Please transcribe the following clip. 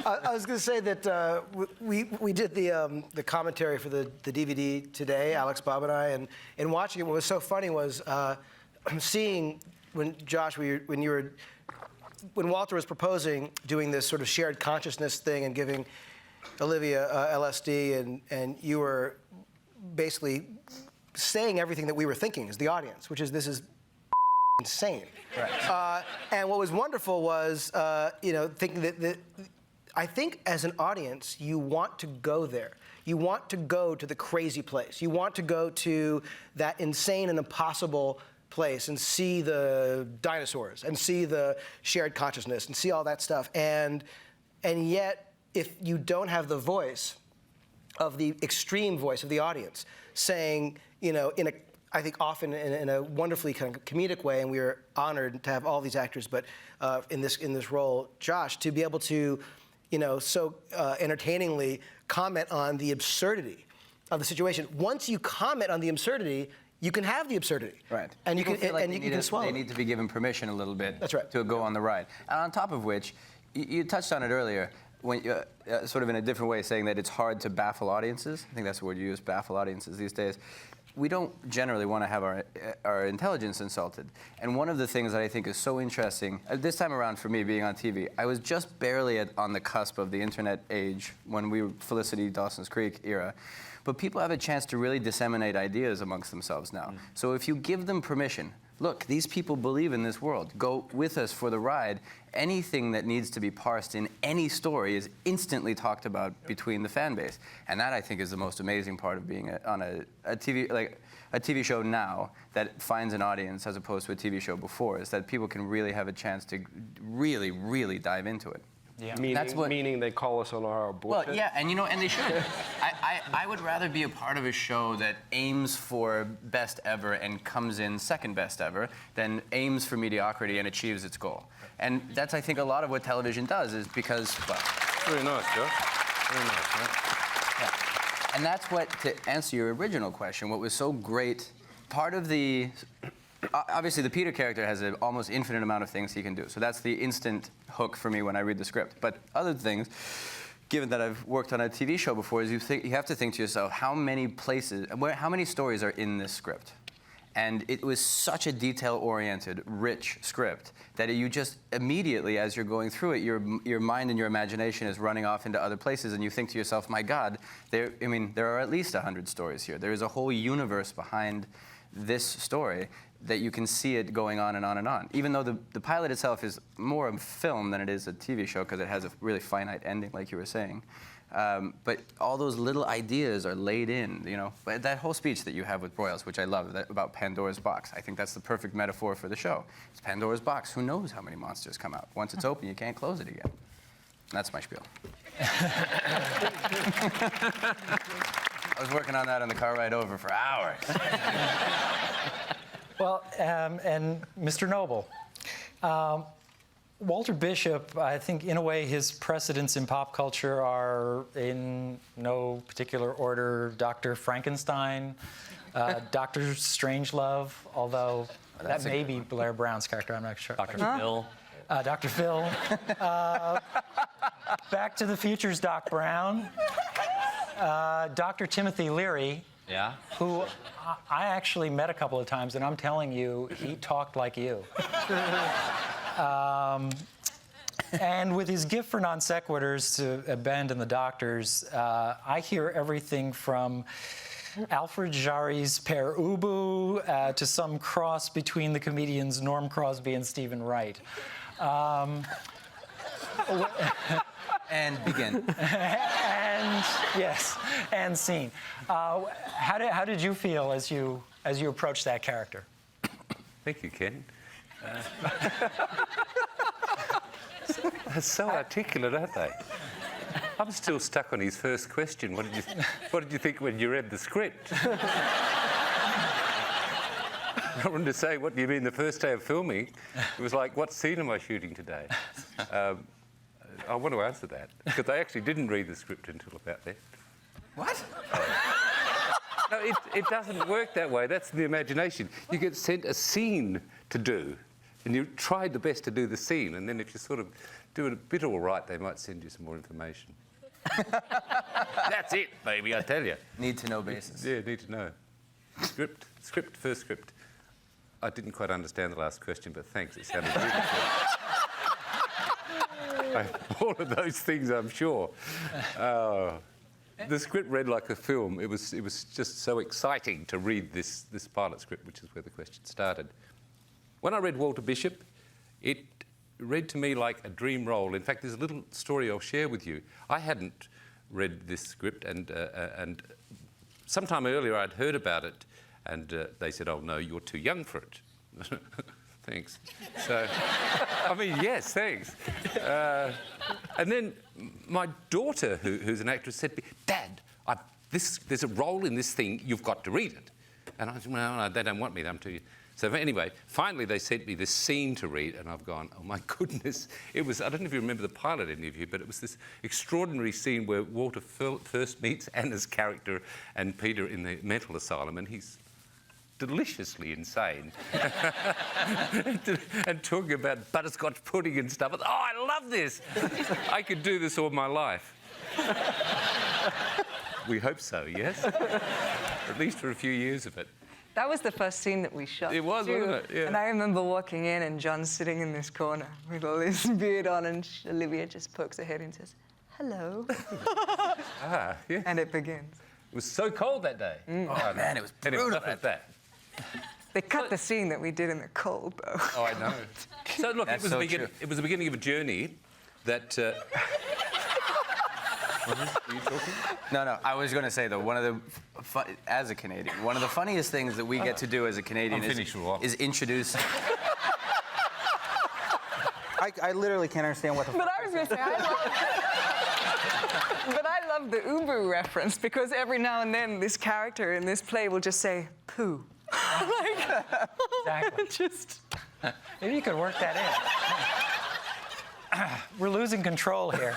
I was going to say that we did the commentary for the DVD today, Alex, Bob, and I, and watching it. What was so funny was seeing when Josh, when Walter was proposing doing this sort of shared consciousness thing and giving Olivia LSD, and you were basically saying everything that we were thinking as the audience, which is this is insane. Right. And what was wonderful was, thinking that I think as an audience, you want to go there. You want to go to the crazy place. You want to go to that insane and impossible place and see the dinosaurs and see the shared consciousness and see all that stuff. And yet, if you don't have the voice of the extreme voice of the audience saying, I think often in a wonderfully kind of comedic way, and we are honored to have all these actors, but in this role, Josh, to be able to, so entertainingly comment on the absurdity of the situation. Once you comment on the absurdity, you can have the absurdity. Right. And you can swallow it. They need to be given permission a little bit. That's right. To go on the ride. And on top of which, you touched on it earlier, when sort of in a different way, saying that it's hard to baffle audiences. I think that's the word you use, baffle audiences these days. We don't generally want to have our intelligence insulted. And one of the things that I think is so interesting, this time around for me being on TV, I was just barely on the cusp of the internet age when we were Felicity Dawson's Creek era. But people have a chance to really disseminate ideas amongst themselves now. So if you give them permission, look, these people believe in this world. Go with us for the ride. Anything that needs to be parsed in any story is instantly talked about between the fan base. And that, I think, is the most amazing part of being on a TV show now that finds an audience as opposed to a TV show before, is that people can really have a chance to really, really dive into it. Yeah. Meaning they call us on our bullshit? Well, yeah, and and they should. I would rather be a part of a show that aims for best ever and comes in second best ever than aims for mediocrity and achieves its goal. And that's, I think, a lot of what television does, is because, well... Very nice, Josh. Very nice, right? Yeah. And that's what, to answer your original question, what was so great, part of the... Obviously, the Peter character has an almost infinite amount of things he can do. So that's the instant hook for me when I read the script. But other things, given that I've worked on a TV show before, is you have to think to yourself, how many stories are in this script? And it was such a detail-oriented, rich script that you just immediately, as you're going through it, your mind and your imagination is running off into other places, and you think to yourself, my God, there are at least 100 stories here. There is a whole universe behind this story that you can see it going on and on and on. Even though the pilot itself is more a film than it is a TV show, because it has a really finite ending, like you were saying. But all those little ideas are laid in, But that whole speech that you have with Broyles, which I love, about Pandora's box, I think that's the perfect metaphor for the show. It's Pandora's box. Who knows how many monsters come out? Once it's open, you can't close it again. And that's my spiel. I was working on that on the car ride over for hours. Well, and Mr. Noble, Walter Bishop, I think in a way his precedents in pop culture are in no particular order: Dr. Frankenstein, Dr. Strangelove, although that may be Blair Brown's character, I'm not sure. Dr. Phil. Dr. Phil. Back to the Future's Doc Brown. Dr. Timothy Leary. Yeah. Who I actually met a couple of times, and I'm telling you, he talked like you. And with his gift for non sequiturs to Ben and the doctors, I hear everything from Alfred Jarry's Père Ubu to some cross between the comedians Norm Crosby and Stephen Wright. And begin. And yes, and scene. How did you feel as you approached that character? Thank you, Ken. They're so articulate, aren't they? I'm still stuck on his first question. What did you think when you read the script? I wanted to say, what do you mean the first day of filming? It was like, what scene am I shooting today? I want to answer that, because I actually didn't read the script until about that. What? No, it doesn't work that way. That's the imagination. You get sent a scene to do, and you try the best to do the scene, and then if you sort of do it a bit all right, they might send you some more information. That's it, baby, I tell you. Need to know basis. Yeah, need to know. First script. I didn't quite understand the last question, but thanks, it sounded really good. All of those things, I'm sure. The script read like a film. It was just so exciting to read this pilot script, which is where the question started. When I read Walter Bishop, it read to me like a dream role. In fact, there's a little story I'll share with you. I hadn't read this script, and sometime earlier I'd heard about it, and they said, "Oh no, you're too young for it." Thanks. So, I mean, yes, thanks. And then my daughter, who's an actress, said to me, "Dad, there's a role in this thing, you've got to read it." And I said, "Well, no, they don't want me, I'm too young." So anyway, finally they sent me this scene to read, and I've gone, oh my goodness. It was, I don't know if you remember the pilot, any of you, but it was this extraordinary scene where Walter first meets Anna's character and Peter in the mental asylum, and he's deliciously insane. and talking about butterscotch pudding and stuff. Oh, I love this. I could do this all my life. We hope so, yes? At least for a few years of it. That was the first scene that we shot. It was, too. wasn't it? Yeah. And I remember walking in and John sitting in this corner with all this beard on, and Olivia just pokes her head and says, "Hello." Yeah. And it begins. It was so cold that day. Oh, man, it was Anyway, brutal. enough of that. They cut the scene that we did in the cold, though. Oh, I know. So look, That's it was, so true. It was the beginning of a journey that... Are you talking? No, I was going to say, though, one of the, as a Canadian, one of the funniest things that we get to do as a Canadian is introduce... I literally can't understand what the But I was going to say, but I love the Ubu reference, because every now and then this character in this play will just say, "poo." Exactly. Just... Maybe you could work that in. We're losing control here.